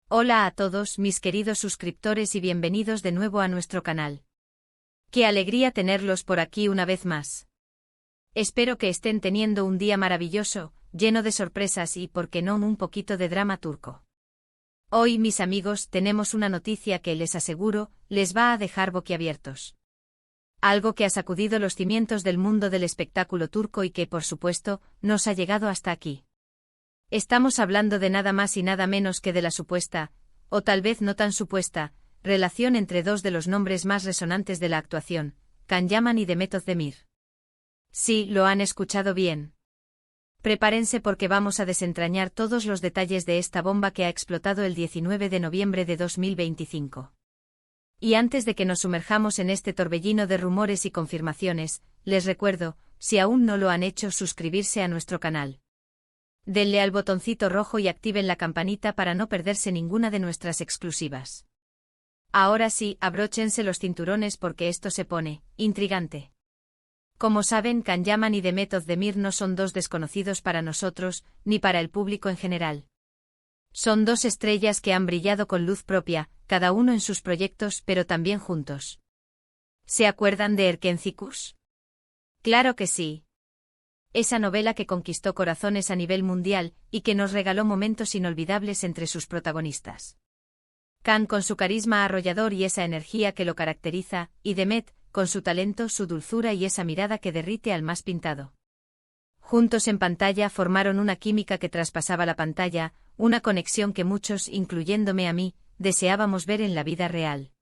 Hola a todos mis queridos suscriptores y bienvenidos de nuevo a nuestro canal. Qué alegría tenerlos por aquí una vez más. Espero que estén teniendo un día maravilloso, lleno de sorpresas y, por qué no, un poquito de drama turco. Hoy, mis amigos, tenemos una noticia que les aseguro, les va a dejar boquiabiertos. Algo que ha sacudido los cimientos del mundo del espectáculo turco y que, por supuesto, nos ha llegado hasta aquí. Estamos hablando de nada más y nada menos que de la supuesta, o tal vez no tan supuesta, relación entre dos de los nombres más resonantes de la actuación, Can Yaman y Demet Özdemir. Sí, lo han escuchado bien. Prepárense porque vamos a desentrañar todos los detalles de esta bomba que ha explotado el 19 de noviembre de 2025. Y antes de que nos sumerjamos en este torbellino de rumores y confirmaciones, les recuerdo, si aún no lo han hecho, suscribirse a nuestro canal. Denle al botoncito rojo y activen la campanita para no perderse ninguna de nuestras exclusivas. Ahora sí, abróchense los cinturones porque esto se pone intrigante. Como saben, Can Yaman y Demet Özdemir no son dos desconocidos para nosotros, ni para el público en general. Son dos estrellas que han brillado con luz propia, cada uno en sus proyectos, pero también juntos. ¿Se acuerdan de Erkencikus? Claro que sí. Esa novela que conquistó corazones a nivel mundial y que nos regaló momentos inolvidables entre sus protagonistas. Can con su carisma arrollador y esa energía que lo caracteriza, y Demet, con su talento, su dulzura y esa mirada que derrite al más pintado. Juntos en pantalla formaron una química que traspasaba la pantalla, una conexión que muchos, incluyéndome a mí, deseábamos ver en la vida real.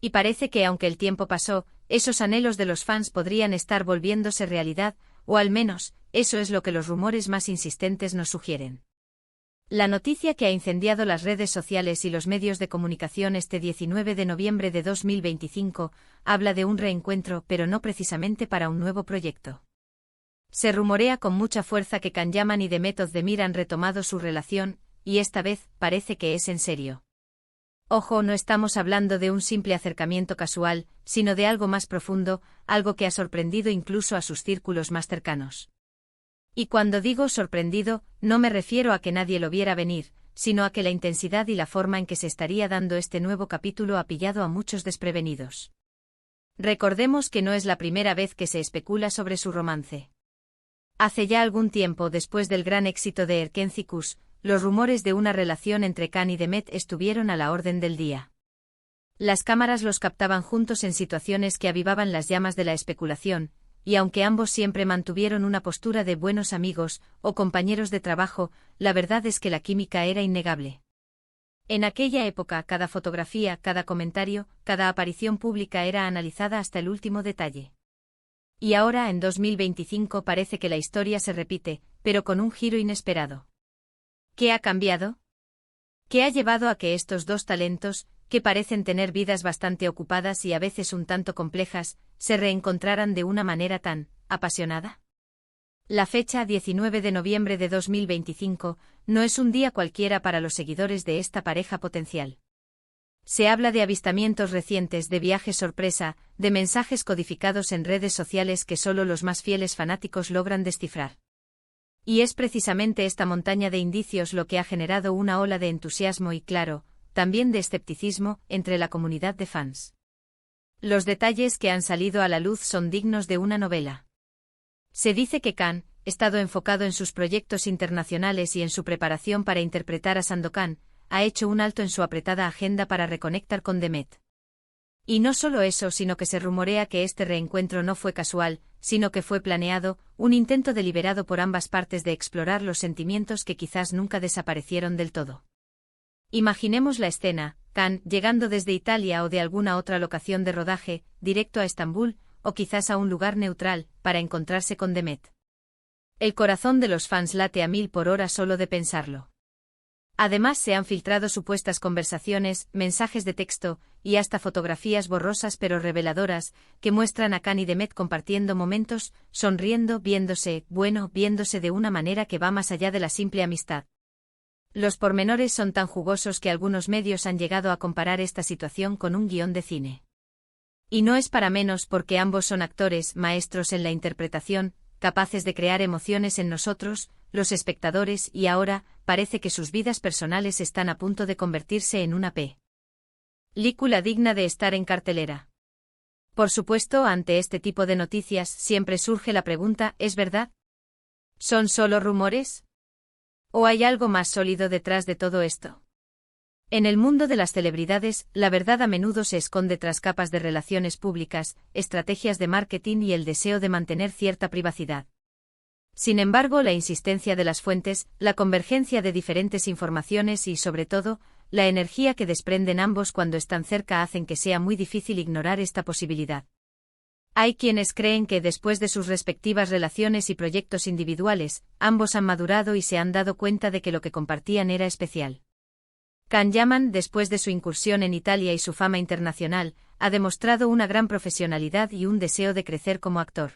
Y parece que aunque el tiempo pasó, esos anhelos de los fans podrían estar volviéndose realidad, o al menos, eso es lo que los rumores más insistentes nos sugieren. La noticia que ha incendiado las redes sociales y los medios de comunicación este 19 de noviembre de 2025 habla de un reencuentro, pero no precisamente para un nuevo proyecto. Se rumorea con mucha fuerza que Can Yaman y Demet Özdemir han retomado su relación, y esta vez parece que es en serio. Ojo, no estamos hablando de un simple acercamiento casual, sino de algo más profundo, algo que ha sorprendido incluso a sus círculos más cercanos. Y cuando digo sorprendido, no me refiero a que nadie lo viera venir, sino a que la intensidad y la forma en que se estaría dando este nuevo capítulo ha pillado a muchos desprevenidos. Recordemos que no es la primera vez que se especula sobre su romance. Hace ya algún tiempo, después del gran éxito de Erkencikus, los rumores de una relación entre Can y Demet estuvieron a la orden del día. Las cámaras los captaban juntos en situaciones que avivaban las llamas de la especulación, y aunque ambos siempre mantuvieron una postura de buenos amigos o compañeros de trabajo, la verdad es que la química era innegable. En aquella época, cada fotografía, cada comentario, cada aparición pública era analizada hasta el último detalle. Y ahora, en 2025, parece que la historia se repite, pero con un giro inesperado. ¿Qué ha cambiado? ¿Qué ha llevado a que estos dos talentos, que parecen tener vidas bastante ocupadas y a veces un tanto complejas, se reencontraran de una manera tan apasionada? La fecha 19 de noviembre de 2025 no es un día cualquiera para los seguidores de esta pareja potencial. Se habla de avistamientos recientes, de viajes sorpresa, de mensajes codificados en redes sociales que solo los más fieles fanáticos logran descifrar. Y es precisamente esta montaña de indicios lo que ha generado una ola de entusiasmo y, claro, también de escepticismo entre la comunidad de fans. Los detalles que han salido a la luz son dignos de una novela. Se dice que Can, estado enfocado en sus proyectos internacionales y en su preparación para interpretar a Sandokan, ha hecho un alto en su apretada agenda para reconectar con Demet. Y no solo eso, sino que se rumorea que este reencuentro no fue casual, sino que fue planeado, un intento deliberado por ambas partes de explorar los sentimientos que quizás nunca desaparecieron del todo. Imaginemos la escena, Can, llegando desde Italia o de alguna otra locación de rodaje, directo a Estambul, o quizás a un lugar neutral, para encontrarse con Demet. El corazón de los fans late a 1000 por hora solo de pensarlo. Además, se han filtrado supuestas conversaciones, mensajes de texto, y hasta fotografías borrosas pero reveladoras, que muestran a Can y Demet compartiendo momentos, sonriendo, viéndose de una manera que va más allá de la simple amistad. Los pormenores son tan jugosos que algunos medios han llegado a comparar esta situación con un guión de cine. Y no es para menos porque ambos son actores, maestros en la interpretación, capaces de crear emociones en nosotros, los espectadores, y ahora, parece que sus vidas personales están a punto de convertirse en una película digna de estar en cartelera. Por supuesto, ante este tipo de noticias siempre surge la pregunta, ¿es verdad? ¿Son solo rumores? ¿O hay algo más sólido detrás de todo esto? En el mundo de las celebridades, la verdad a menudo se esconde tras capas de relaciones públicas, estrategias de marketing y el deseo de mantener cierta privacidad. Sin embargo, la insistencia de las fuentes, la convergencia de diferentes informaciones y, sobre todo, la energía que desprenden ambos cuando están cerca hacen que sea muy difícil ignorar esta posibilidad. Hay quienes creen que después de sus respectivas relaciones y proyectos individuales, ambos han madurado y se han dado cuenta de que lo que compartían era especial. Can Yaman, después de su incursión en Italia y su fama internacional, ha demostrado una gran profesionalidad y un deseo de crecer como actor.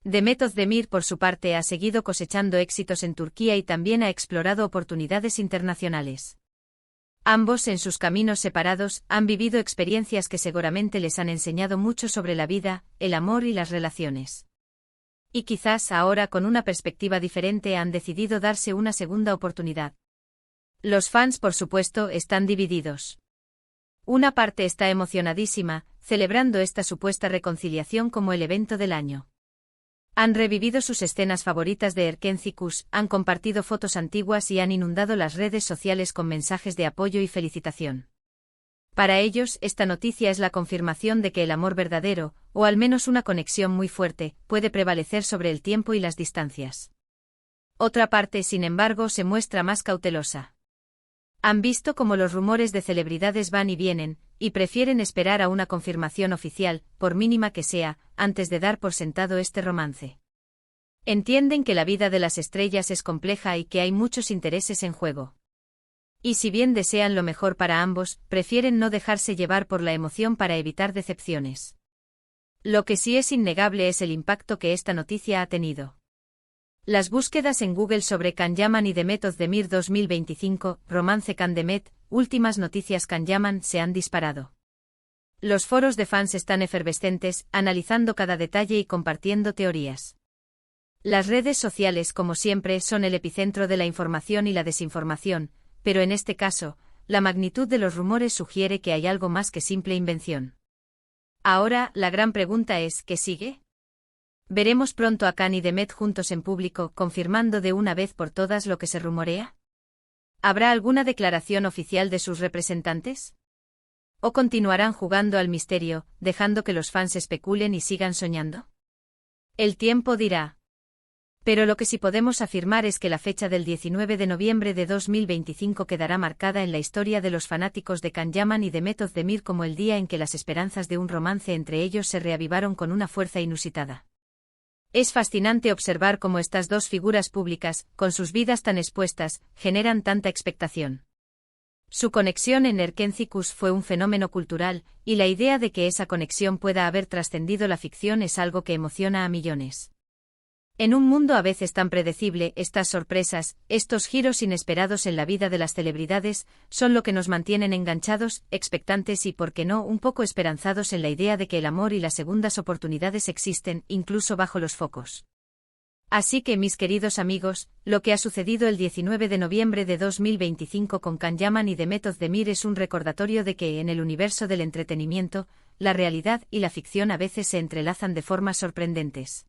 Demet Özdemir, por su parte, ha seguido cosechando éxitos en Turquía y también ha explorado oportunidades internacionales. Ambos, en sus caminos separados, han vivido experiencias que seguramente les han enseñado mucho sobre la vida, el amor y las relaciones. Y quizás ahora, con una perspectiva diferente, han decidido darse una segunda oportunidad. Los fans, por supuesto, están divididos. Una parte está emocionadísima, celebrando esta supuesta reconciliación como el evento del año. Han revivido sus escenas favoritas de Erkenci, han compartido fotos antiguas y han inundado las redes sociales con mensajes de apoyo y felicitación. Para ellos, esta noticia es la confirmación de que el amor verdadero, o al menos una conexión muy fuerte, puede prevalecer sobre el tiempo y las distancias. Otra parte, sin embargo, se muestra más cautelosa. Han visto cómo los rumores de celebridades van y vienen, y prefieren esperar a una confirmación oficial, por mínima que sea, antes de dar por sentado este romance. Entienden que la vida de las estrellas es compleja y que hay muchos intereses en juego. Y si bien desean lo mejor para ambos, prefieren no dejarse llevar por la emoción para evitar decepciones. Lo que sí es innegable es el impacto que esta noticia ha tenido. Las búsquedas en Google sobre Can Yaman y Demet Özdemir 2025, romance Can Demet, últimas noticias Can Yaman se han disparado. Los foros de fans están efervescentes, analizando cada detalle y compartiendo teorías. Las redes sociales, como siempre, son el epicentro de la información y la desinformación, pero en este caso, la magnitud de los rumores sugiere que hay algo más que simple invención. Ahora, la gran pregunta es, ¿qué sigue? ¿Veremos pronto a Can y Demet juntos en público, confirmando de una vez por todas lo que se rumorea? ¿Habrá alguna declaración oficial de sus representantes? ¿O continuarán jugando al misterio, dejando que los fans especulen y sigan soñando? El tiempo dirá. Pero lo que sí podemos afirmar es que la fecha del 19 de noviembre de 2025 quedará marcada en la historia de los fanáticos de Can Yaman y Demet Özdemir como el día en que las esperanzas de un romance entre ellos se reavivaron con una fuerza inusitada. Es fascinante observar cómo estas dos figuras públicas, con sus vidas tan expuestas, generan tanta expectación. Su conexión en Erkenci fue un fenómeno cultural, y la idea de que esa conexión pueda haber trascendido la ficción es algo que emociona a millones. En un mundo a veces tan predecible, estas sorpresas, estos giros inesperados en la vida de las celebridades, son lo que nos mantienen enganchados, expectantes y, por qué no, un poco esperanzados en la idea de que el amor y las segundas oportunidades existen, incluso bajo los focos. Así que, mis queridos amigos, lo que ha sucedido el 19 de noviembre de 2025 con Can Yaman y Demet Özdemir es un recordatorio de que, en el universo del entretenimiento, la realidad y la ficción a veces se entrelazan de formas sorprendentes.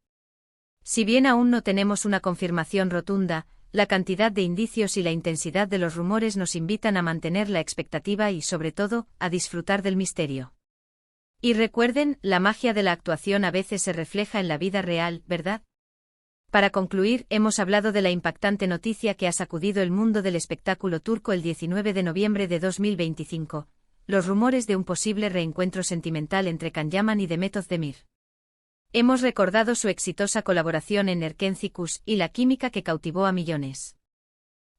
Si bien aún no tenemos una confirmación rotunda, la cantidad de indicios y la intensidad de los rumores nos invitan a mantener la expectativa y, sobre todo, a disfrutar del misterio. Y recuerden, la magia de la actuación a veces se refleja en la vida real, ¿verdad? Para concluir, hemos hablado de la impactante noticia que ha sacudido el mundo del espectáculo turco el 19 de noviembre de 2025, los rumores de un posible reencuentro sentimental entre Can Yaman y Demet Özdemir. Hemos recordado su exitosa colaboración en Erkenci y la química que cautivó a millones.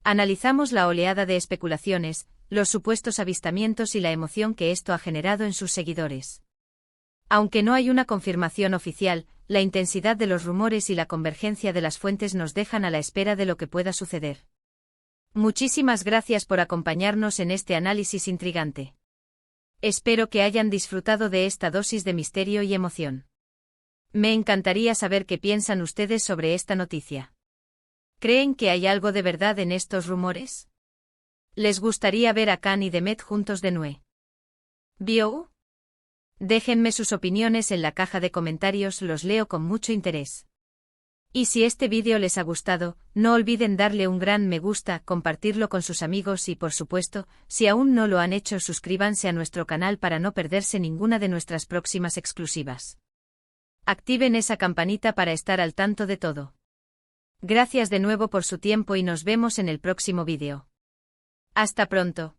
Analizamos la oleada de especulaciones, los supuestos avistamientos y la emoción que esto ha generado en sus seguidores. Aunque no hay una confirmación oficial, la intensidad de los rumores y la convergencia de las fuentes nos dejan a la espera de lo que pueda suceder. Muchísimas gracias por acompañarnos en este análisis intrigante. Espero que hayan disfrutado de esta dosis de misterio y emoción. Me encantaría saber qué piensan ustedes sobre esta noticia. ¿Creen que hay algo de verdad en estos rumores? ¿Les gustaría ver a Khan y Demet juntos de nuevo? ¿Vio? Déjenme sus opiniones en la caja de comentarios, los leo con mucho interés. Y si este vídeo les ha gustado, no olviden darle un gran me gusta, compartirlo con sus amigos y por supuesto, si aún no lo han hecho, suscríbanse a nuestro canal para no perderse ninguna de nuestras próximas exclusivas. Activen esa campanita para estar al tanto de todo. Gracias de nuevo por su tiempo y nos vemos en el próximo vídeo. Hasta pronto.